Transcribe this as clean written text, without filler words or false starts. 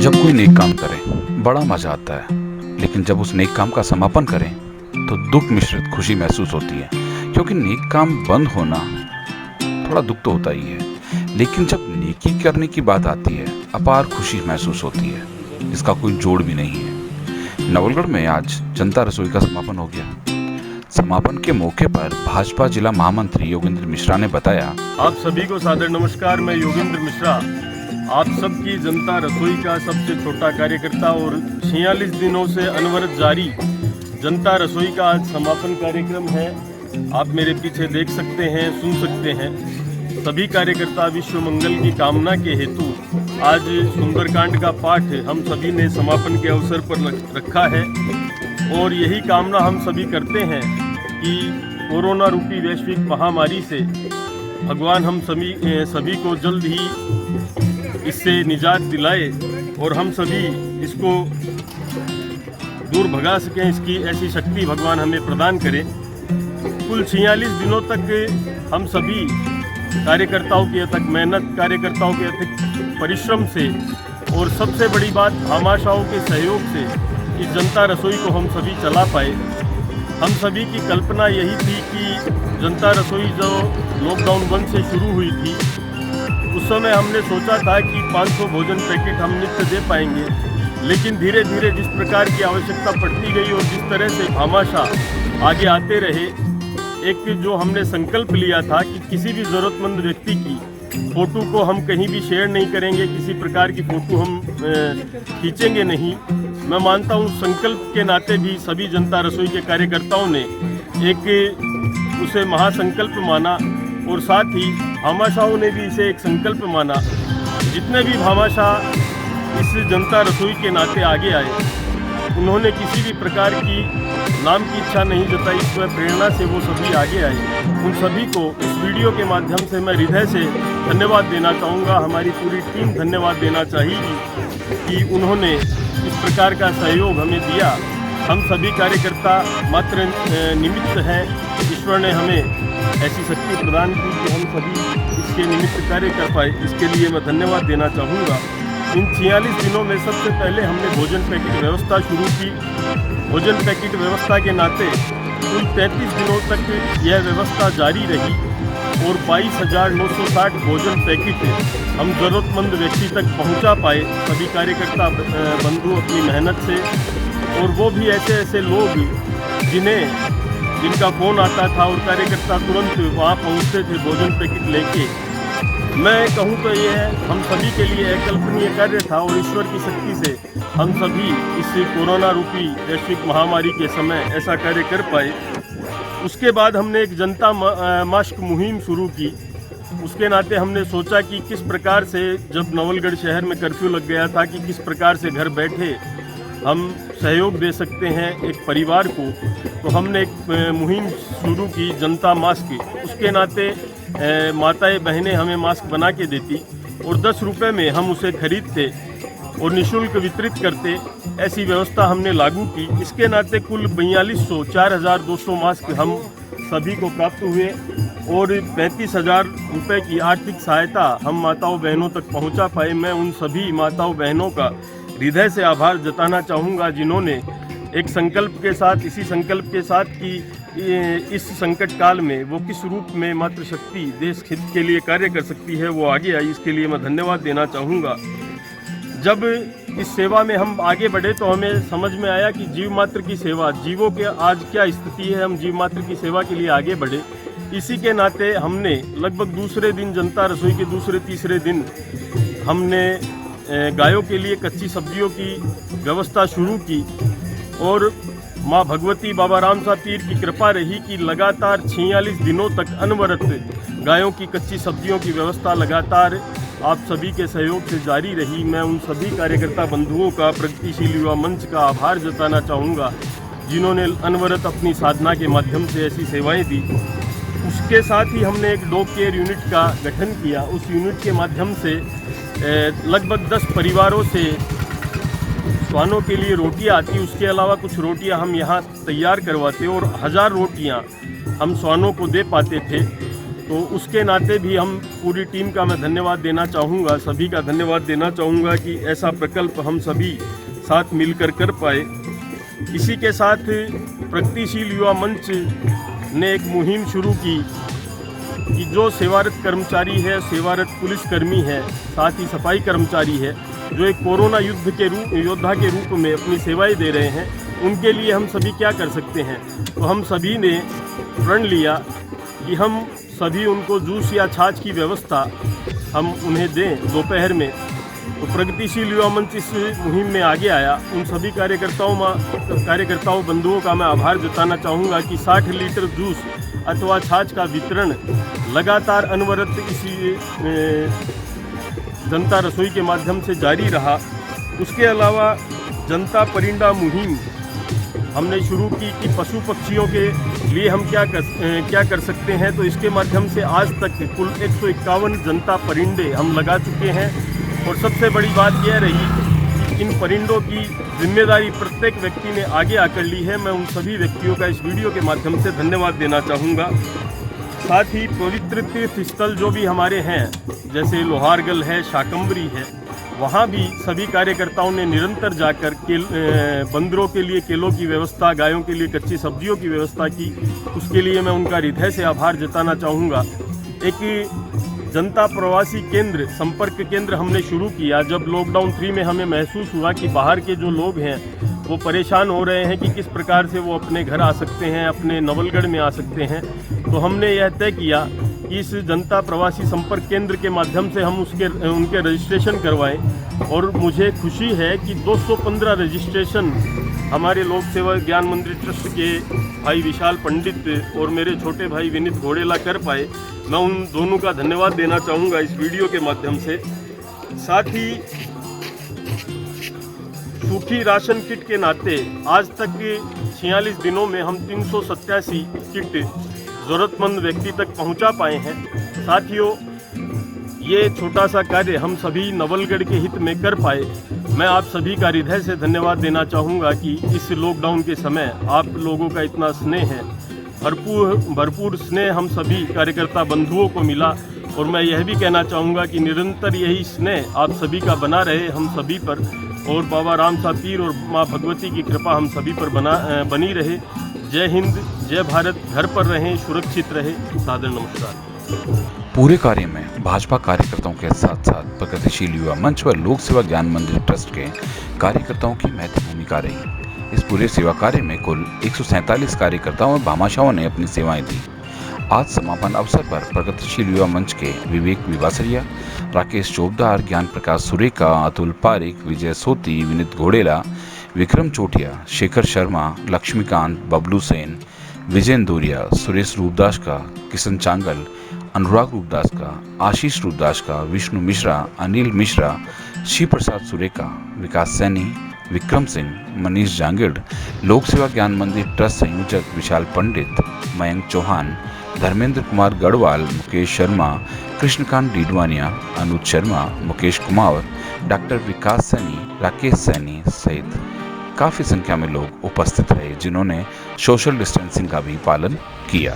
जब कोई नेक काम करे बड़ा मजा आता है, लेकिन जब उस नेक काम का समापन करें तो दुख मिश्रित खुशी महसूस होती है। क्योंकि नेक काम बंद होना थोड़ा दुख तो होता ही है, लेकिन जब नेकी करने की बात आती है अपार खुशी महसूस होती है। इसका कोई जोड़ भी नहीं है। नवलगढ़ में आज जनता रसोई का समापन हो गया। समापन के मौके पर भाजपा जिला महामंत्री योगेंद्र मिश्रा ने बताया, आप सभी को सादर नमस्कार। मैं योगेंद्र मिश्रा, आप सबकी जनता रसोई का सबसे छोटा कार्यकर्ता और 46 दिनों से अनवरत जारी जनता रसोई का आज समापन कार्यक्रम है। आप मेरे पीछे देख सकते हैं, सुन सकते हैं। सभी कार्यकर्ता विश्व मंगल की कामना के हेतु आज सुंदरकांड का पाठ हम सभी ने समापन के अवसर पर रखा है और यही कामना हम सभी करते हैं कि कोरोना रूपी वैश्विक महामारी से भगवान हम सभी को जल्द ही इससे निजात दिलाए और हम सभी इसको दूर भगा सकें। इसकी ऐसी शक्ति भगवान हमें प्रदान करें। कुल 46 दिनों तक हम सभी कार्यकर्ताओं की अथक मेहनत, कार्यकर्ताओं के अथक परिश्रम से और सबसे बड़ी बात भामाशाहों के सहयोग से इस जनता रसोई को हम सभी चला पाए। हम सभी की कल्पना यही थी कि जनता रसोई जो लॉकडाउन 1 से शुरू हुई थी, उस समय हमने सोचा था कि 500 भोजन पैकेट हम नित्य दे पाएंगे, लेकिन धीरे धीरे जिस प्रकार की आवश्यकता पड़ती गई और जिस तरह से भामाशाह आगे आते रहे, एक जो हमने संकल्प लिया था कि किसी भी ज़रूरतमंद व्यक्ति की फ़ोटो को हम कहीं भी शेयर नहीं करेंगे, किसी प्रकार की फ़ोटो हम खींचेंगे नहीं। मैं मानता हूँ संकल्प के नाते भी सभी जनता रसोई के कार्यकर्ताओं ने एक उसे महासंकल्प माना और साथ ही भामाशाहों ने भी इसे एक संकल्प माना। जितने भी भामाशाह इस जनता रसोई के नाते आगे आए, उन्होंने किसी भी प्रकार की नाम की इच्छा नहीं जताई, इसमें प्रेरणा से वो सभी आगे आए। उन सभी को इस वीडियो के माध्यम से मैं हृदय से धन्यवाद देना चाहूँगा। हमारी पूरी टीम धन्यवाद देना चाहेगी कि उन्होंने इस प्रकार का सहयोग हमें दिया। हम सभी कार्यकर्ता मात्र निमित्त हैं। ईश्वर ने हमें ऐसी शक्ति प्रदान की कि हम सभी इसके निमित्त कार्य कर पाए। इसके लिए मैं धन्यवाद देना चाहूँगा। इन 46 दिनों में सबसे पहले हमने भोजन पैकेट व्यवस्था शुरू की। भोजन पैकेट व्यवस्था के नाते कुल 33 दिनों तक यह व्यवस्था जारी रही और 22,960 भोजन पैकेट हम ज़रूरतमंद व्यक्ति तक पहुंचा पाए। सभी कार्यकर्ता बंधु अपनी मेहनत से, और वो भी ऐसे लोग जिनका फ़ोन आता था और कार्यकर्ता तुरंत वहाँ पहुँचते थे भोजन पैकेट लेके। मैं कहूँ तो ये है, हम सभी के लिए अकल्पनीय कार्य था और ईश्वर की शक्ति से हम सभी इस कोरोना रूपी वैश्विक महामारी के समय ऐसा कार्य कर पाए। उसके बाद हमने एक जनता मास्क मुहिम शुरू की। उसके नाते हमने सोचा कि किस प्रकार से, जब नवलगढ़ शहर में कर्फ्यू लग गया था, कि किस प्रकार से घर बैठे हम सहयोग दे सकते हैं एक परिवार को। तो हमने एक मुहिम शुरू की, जनता मास्क। उसके नाते माताएं बहनें हमें मास्क बना के देती और 10 रुपये में हम उसे खरीदते और निःशुल्क वितरित करते। ऐसी व्यवस्था हमने लागू की। इसके नाते कुल 4,200 मास्क हम सभी को प्राप्त हुए और 35,000 रुपये की आर्थिक सहायता हम माताओं बहनों तक पहुंचा पाए। मैं उन सभी माताओं बहनों का हृदय से आभार जताना चाहूँगा जिन्होंने एक संकल्प के साथ, इसी संकल्प के साथ कि इस संकट काल में वो किस रूप में मातृशक्ति देश हित के लिए कार्य कर सकती है, वो आगे आई। इसके लिए मैं धन्यवाद देना चाहूँगा। जब इस सेवा में हम आगे बढ़े तो हमें समझ में आया कि जीव मात्र की सेवा, जीवों के आज क्या स्थिति है, हम जीव मात्र की सेवा के लिए आगे बढ़े। इसी के नाते हमने लगभग दूसरे दिन, जनता रसोई के दूसरे तीसरे दिन, हमने गायों के लिए कच्ची सब्जियों की व्यवस्था शुरू की और माँ भगवती, बाबा रामसा पीर की कृपा रही कि लगातार 46 दिनों तक अनवरत गायों की कच्ची सब्जियों की व्यवस्था लगातार आप सभी के सहयोग से जारी रही। मैं उन सभी कार्यकर्ता बंधुओं का, प्रगतिशील युवा मंच का आभार जताना चाहूँगा जिन्होंने अनवरत अपनी साधना के माध्यम से ऐसी सेवाएं दी। उसके साथ ही हमने एक डॉग केयर यूनिट का गठन किया। उस यूनिट के माध्यम से लगभग 10 परिवारों से श्वानों के लिए रोटियां आती। उसके अलावा कुछ रोटियां हम यहाँ तैयार करवाते और 1000 रोटियां हम श्वानों को दे पाते थे। तो उसके नाते भी हम पूरी टीम का मैं धन्यवाद देना चाहूँगा, सभी का धन्यवाद देना चाहूँगा कि ऐसा प्रकल्प हम सभी साथ मिलकर कर पाए। इसी के साथ प्रगतिशील युवा मंच ने एक मुहिम शुरू की कि जो सेवारत कर्मचारी है, सेवारत पुलिसकर्मी है, साथ ही सफाई कर्मचारी है, जो एक कोरोना योद्धा के रूप में अपनी सेवाएं दे रहे हैं, उनके लिए हम सभी क्या कर सकते हैं। तो हम सभी ने प्रण लिया कि हम सभी उनको जूस या छाछ की व्यवस्था हम उन्हें दें दोपहर में। तो प्रगतिशील युवा मंच इस मुहिम में आगे आया। उन सभी कार्यकर्ताओं बंधुओं का मैं आभार जताना चाहूँगा कि 60 लीटर जूस अथवा छाछ का वितरण लगातार अनवरत इसी जनता रसोई के माध्यम से जारी रहा। उसके अलावा जनता परिंदा मुहिम हमने शुरू की कि पशु पक्षियों के लिए हम क्या कर सकते हैं। तो इसके माध्यम से आज तक कुल 151 जनता परिंदे हम लगा चुके हैं। और सबसे बड़ी बात यह रही कि इन परिंदों की जिम्मेदारी प्रत्येक व्यक्ति ने आगे आकर ली है। मैं उन सभी व्यक्तियों का इस वीडियो के माध्यम से धन्यवाद देना चाहूँगा। साथ ही पवित्र तीर्थ स्थल जो भी हमारे हैं, जैसे लोहारगल है, शाकंभरी है, वहाँ भी सभी कार्यकर्ताओं ने निरंतर जाकर बंदरों के लिए केलों की व्यवस्था, गायों के लिए कच्ची सब्जियों की व्यवस्था की। उसके लिए मैं उनका हृदय से आभार जताना चाहूँगा। एक जनता प्रवासी केंद्र, संपर्क केंद्र हमने शुरू किया। जब लॉकडाउन 3 में हमें महसूस हुआ कि बाहर के जो लोग हैं वो परेशान हो रहे हैं कि किस प्रकार से वो अपने घर आ सकते हैं, अपने नवलगढ़ में आ सकते हैं, तो हमने यह तय किया कि इस जनता प्रवासी संपर्क केंद्र के माध्यम से हम उनके रजिस्ट्रेशन करवाएं। और मुझे खुशी है कि 215 रजिस्ट्रेशन हमारे लोक सेवा ज्ञान मंदिर ट्रस्ट के भाई विशाल पंडित और मेरे छोटे भाई विनीत घोड़ेला कर पाए। मैं उन दोनों का धन्यवाद देना चाहूँगा इस वीडियो के माध्यम से। साथ ही सूखी राशन किट के नाते आज तक 46 दिनों में हम 387 किट ज़रूरतमंद व्यक्ति तक पहुंचा पाए हैं। साथियों, ये छोटा सा कार्य हम सभी नवलगढ़ के हित में कर पाए। मैं आप सभी का हृदय से धन्यवाद देना चाहूँगा कि इस लॉकडाउन के समय आप लोगों का इतना स्नेह है, भरपूर स्नेह हम सभी कार्यकर्ता बंधुओं को मिला। और मैं यह भी कहना चाहूँगा कि निरंतर यही स्नेह आप सभी का बना रहे हम सभी पर, और बाबा रामसा पीर और माँ भगवती की कृपा हम सभी पर बनी रहे। जय हिंद, जय भारत। घर पर रहें, सुरक्षित रहे। सादर नमस्कार। पूरे कार्य में भाजपा कार्यकर्ताओं के साथ साथ प्रगतिशील युवा मंच व लोक सेवा ज्ञान मंदिर ट्रस्ट के कार्यकर्ताओं की महत्वपूर्ण भूमिका रही। इस पूरे सेवा कार्य में कुल 147 कार्यकर्ताओं व भामाशाहों ने अपनी सेवाएं दी। आज समापन अवसर पर प्रगतिशील युवा मंच के विवेक विवासरिया, राकेश चोपदार, ज्ञान प्रकाश सुरेका, अतुल पारिक, विजय सोती, विनीत घोड़ेला, विक्रम चोटिया, शेखर शर्मा, लक्ष्मीकांत, बबलू सेन, विजय इंदौरिया, सुरेश रूपदास का, किशन चांगल, अनुराग रूपदास का, आशीष रूपदास का, विष्णु मिश्रा, अनिल मिश्रा, शिव प्रसाद सुरेका, विकास सैनी, विक्रम सिंह, मनीष जांगिड़, लोक सेवा ज्ञान मंदिर ट्रस्ट संयोजक विशाल पंडित, मयंक चौहान, धर्मेंद्र कुमार गढ़वाल, मुकेश शर्मा, कृष्णकांत डीडवानिया, अनुज शर्मा, मुकेश कुमार, डॉक्टर विकास सैनी, राकेश सैनी सहित काफ़ी संख्या में लोग उपस्थित रहे, जिन्होंने सोशल डिस्टेंसिंग का भी पालन किया।